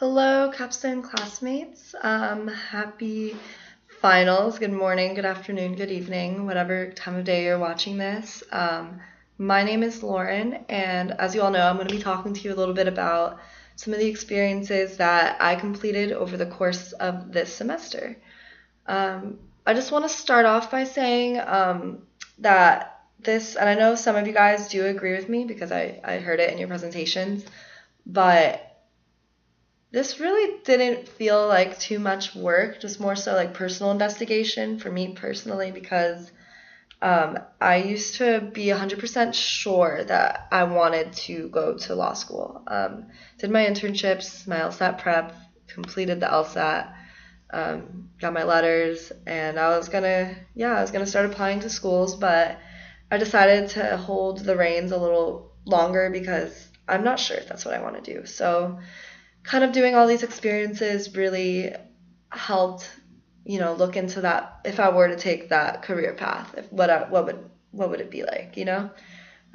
Hello, capstone classmates. Happy finals. Good morning, good afternoon, good evening, whatever time of day you're watching this. My name is Lauren, and as you all know, I'm going to be talking to you a little bit about some of the experiences that I completed over the course of this semester. I just want to start off by saying that this, and I know some of you guys do agree with me because I heard it in your presentations, but this really didn't feel like too much work, just more so like personal investigation for me personally, because I used to be 100% sure that I wanted to go to law school. Did my internships, my LSAT prep, completed the LSAT, got my letters, and I was gonna start applying to schools, but I decided to hold the reins a little longer because I'm not sure if that's what I want to do. So kind of doing all these experiences really helped, look into that if I were to take that career path, what would it be like,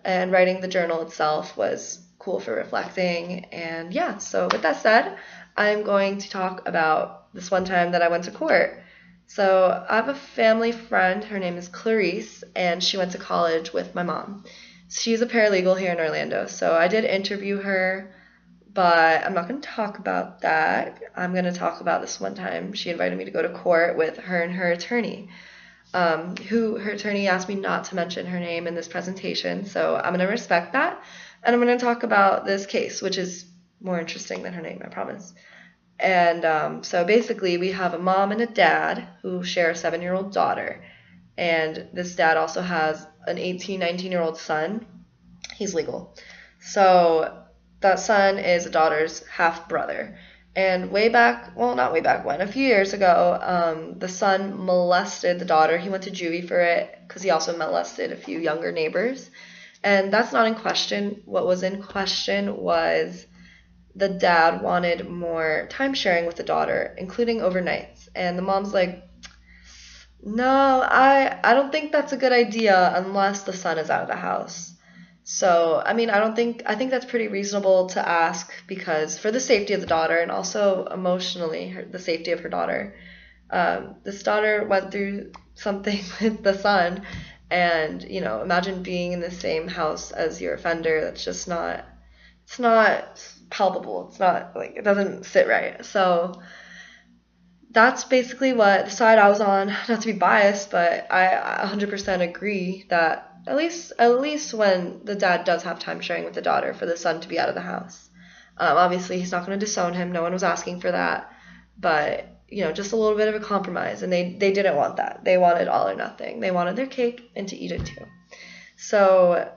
And writing the journal itself was cool for reflecting. And yeah, so with that said, I'm going to talk about this one time that I went to court. So I have a family friend, her name is Clarice, and she went to college with my mom. She's a paralegal here in Orlando, so I did interview her, but I'm not going to talk about that. I'm going to talk about this one time she invited me to go to court with her and her attorney, who her attorney asked me not to mention her name in this presentation, so I'm going to respect that, and I'm going to talk about this case, which is more interesting than her name, I promise. And so basically we have a mom and a dad who share a 7-year-old daughter, and this dad also has an 18, 19-year-old son. He's legal. So that son is a daughter's half brother. And not way back when, a few years ago, the son molested the daughter. He went to juvie for it because he also molested a few younger neighbors. And that's not in question. What was in question was the dad wanted more time sharing with the daughter, including overnights. And the mom's like, no, I don't think that's a good idea unless the son is out of the house. So, I mean, I think that's pretty reasonable to ask because for the safety of the daughter and also emotionally, the safety of her daughter. This daughter went through something with the son, and, imagine being in the same house as your offender. That's just it's not palpable. It's not like, it doesn't sit right. So that's basically what the side I was on. Not to be biased, but I 100% agree that at least when the dad does have time sharing with the daughter, for the son to be out of the house. Obviously, he's not going to disown him. No one was asking for that, but just a little bit of a compromise. And they didn't want that. They wanted all or nothing. They wanted their cake and to eat it too. So,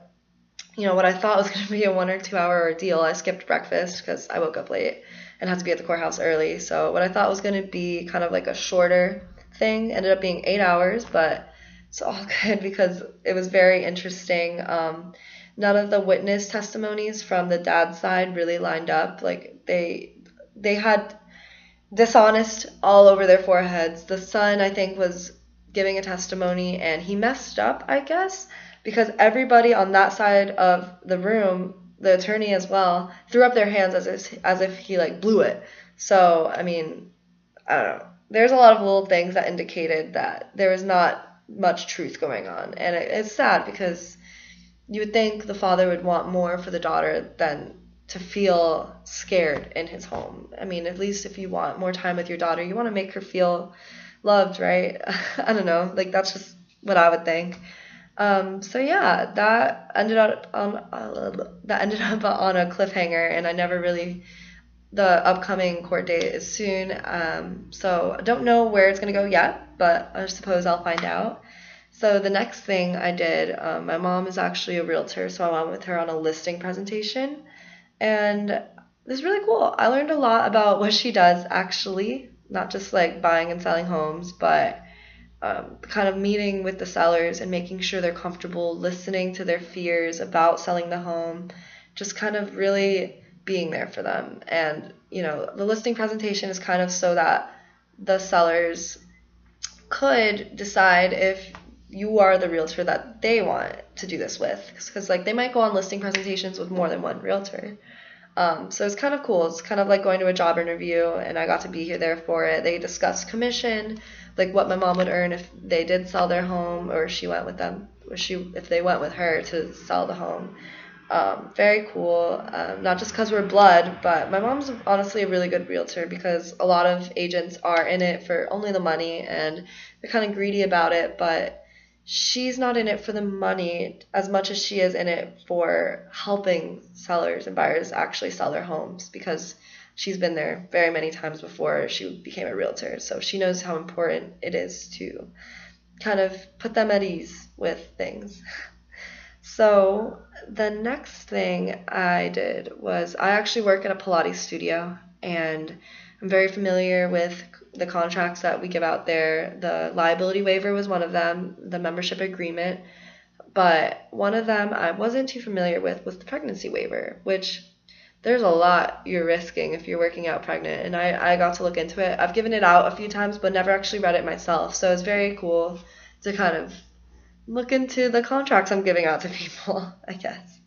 what I thought was going to be a 1 or 2 hour ordeal, I skipped breakfast because I woke up late and had to be at the courthouse early. So what I thought was going to be kind of like a shorter thing ended up being 8 hours, but it's all good because it was very interesting. None of the witness testimonies from the dad's side really lined up. Like they had dishonest all over their foreheads. The son, I think, was giving a testimony and he messed up, I guess, because everybody on that side of the room, the attorney as well, threw up their hands as if he like blew it. So, I mean, I don't know. There's a lot of little things that indicated that there was not much truth going on. And it's sad because you would think the father would want more for the daughter than to feel scared in his home. I mean, at least if you want more time with your daughter, you want to make her feel loved, right? I don't know. Like, that's just what I would think. So yeah, that ended up on a cliffhanger, and I never really. The upcoming court date is soon, so I don't know where it's gonna go yet, but I suppose I'll find out. So the next thing I did, my mom is actually a realtor, so I went with her on a listing presentation, and it was really cool. I learned a lot about what she does actually, not just like buying and selling homes, but kind of meeting with the sellers and making sure they're comfortable, listening to their fears about selling the home, just kind of really being there for them. And, the listing presentation is kind of so that the sellers could decide if you are the realtor that they want to do this with. Because, like, they might go on listing presentations with more than one realtor. So it's kind of cool. It's kind of like going to a job interview, and I got to be there for it. They discussed commission, like what my mom would earn if they did sell their home, or she went with them, or if they went with her to sell the home. Very cool. Not just because we're blood, but my mom's honestly a really good realtor because a lot of agents are in it for only the money and they're kind of greedy about it, but she's not in it for the money as much as she is in it for helping sellers and buyers actually sell their homes because she's been there very many times before she became a realtor. So she knows how important it is to kind of put them at ease with things. So the next thing I did was I actually work at a Pilates studio, and I'm very familiar with the contracts that we give out there. The liability waiver was one of them, the membership agreement, but one of them I wasn't too familiar with was the pregnancy waiver, which there's a lot you're risking if you're working out pregnant, and I got to look into it. I've given it out a few times, but never actually read it myself, so it's very cool to kind of look into the contracts I'm giving out to people, I guess.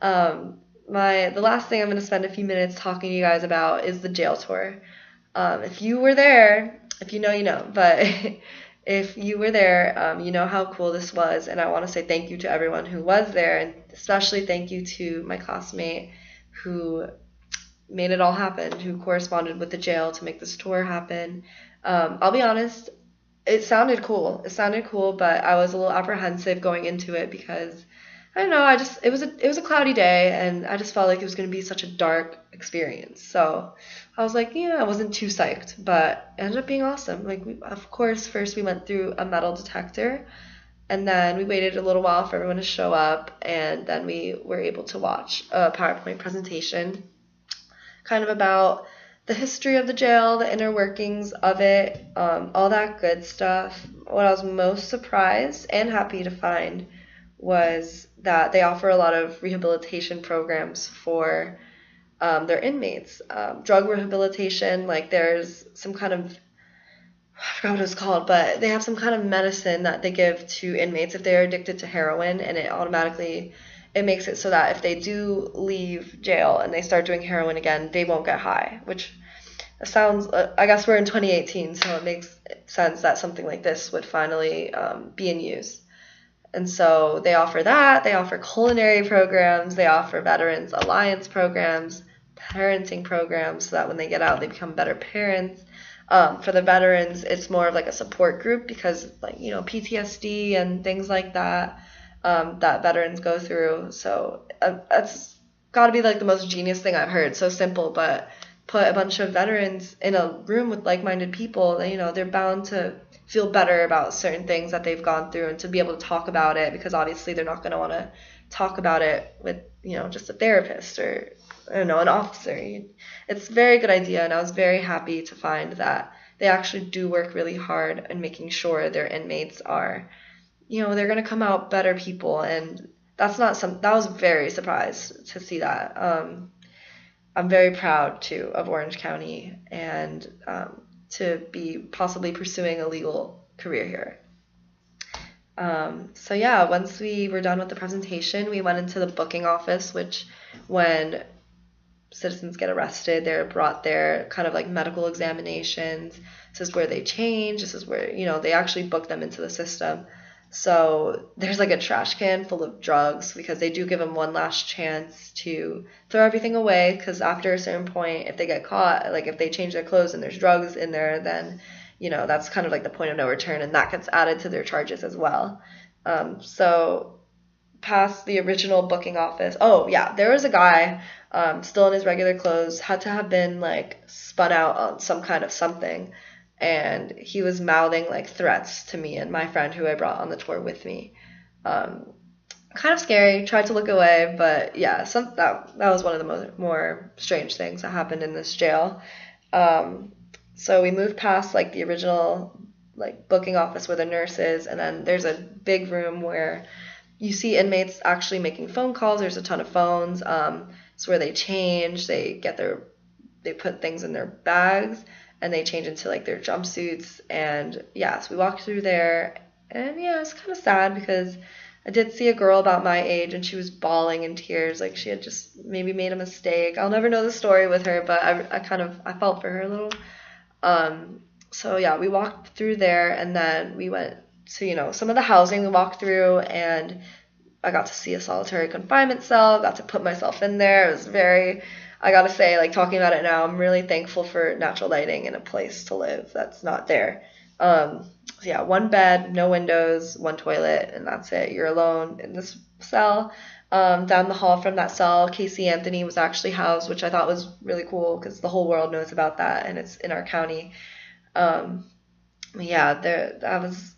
The last thing I'm going to spend a few minutes talking to you guys about is the jail tour. If you were there, if you know, you know, but if you were there, you know how cool this was, and I want to say thank you to everyone who was there, and especially thank you to my classmate who made it all happen, who corresponded with the jail to make this tour happen. I'll be honest, it sounded cool. But I was a little apprehensive going into it because I don't know. It was a cloudy day, and I just felt like it was going to be such a dark experience. So I was like, I wasn't too psyched, but it ended up being awesome. Like, of course, first we went through a metal detector, and then we waited a little while for everyone to show up, and then we were able to watch a PowerPoint presentation, kind of about the history of the jail, the inner workings of it, all that good stuff. What I was most surprised and happy to find was that they offer a lot of rehabilitation programs for their inmates. Drug rehabilitation, like there's some kind of, I forgot what it's called, but they have some kind of medicine that they give to inmates if they're addicted to heroin, and it makes it so that if they do leave jail and they start doing heroin again, they won't get high, which sounds, I guess we're in 2018, so it makes sense that something like this would finally be in use. And so they offer that, they offer culinary programs, they offer Veterans Alliance programs, parenting programs, so that when they get out, they become better parents. For the veterans, it's more of like a support group because, like, PTSD and things like that that veterans go through. So that's got to be like the most genius thing I've heard. So simple, but put a bunch of veterans in a room with like-minded people, they're bound to feel better about certain things that they've gone through and to be able to talk about it, because obviously they're not going to want to talk about it with, just a therapist or, I don't know, an officer. It's a very good idea, and I was very happy to find that they actually do work really hard in making sure their inmates are, they're going to come out better people, and that was very surprised to see that. I'm very proud, too, of Orange County and to be possibly pursuing a legal career here. So yeah, once we were done with the presentation, we went into the booking office, which when citizens get arrested, they're brought there, kind of like medical examinations. This is where they change. This is where, they actually book them into the system. So there's like a trash can full of drugs because they do give them one last chance to throw everything away, because after a certain point, if they get caught, like if they change their clothes and there's drugs in there, then, that's kind of like the point of no return, and that gets added to their charges as well. So past the original booking office, oh yeah, there was a guy still in his regular clothes, had to have been like spun out on some kind of something, and he was mouthing like threats to me and my friend who I brought on the tour with me. Kind of scary. Tried to look away, but yeah, that was one of the more strange things that happened in this jail. So we moved past like the original like booking office where the nurse is, and then there's a big room where you see inmates actually making phone calls. There's a ton of phones. It's where they change. They put things in their bags, and they change into like their jumpsuits. And yeah, so we walked through there, and yeah, it's kind of sad because I did see a girl about my age, and she was bawling in tears, like she had just maybe made a mistake. I'll never know the story with her, but I felt for her a little. Um, so yeah, we walked through there, and then we went to, some of the housing we walked through, and I got to see a solitary confinement cell, got to put myself in there. It was very, I gotta say, like talking about it now, I'm really thankful for natural lighting and a place to live that's not there. So yeah, one bed, no windows, one toilet, and that's it. You're alone in this cell. Down the hall from that cell, Casey Anthony was actually housed, which I thought was really cool because the whole world knows about that, and it's in our county. Um, yeah, that was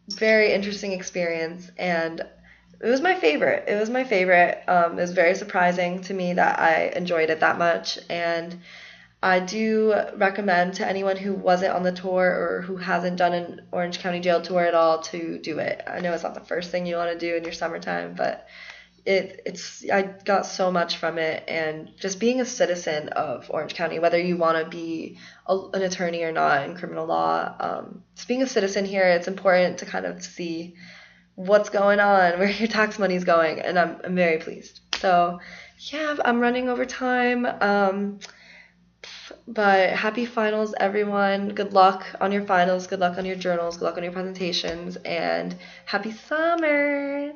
very interesting experience, and it was my favorite. It was my favorite. It was very surprising to me that I enjoyed it that much, and I do recommend to anyone who wasn't on the tour or who hasn't done an Orange County Jail tour at all to do it. I know it's not the first thing you want to do in your summertime, but it's I got so much from it, and just being a citizen of Orange County, whether you want to be an attorney or not in criminal law, just being a citizen here, it's important to kind of see what's going on, where your tax money's going, and I'm very pleased. So yeah, I'm running over time. But happy finals, everyone. Good luck on your finals. Good luck on your journals. Good luck on your presentations. And happy summer.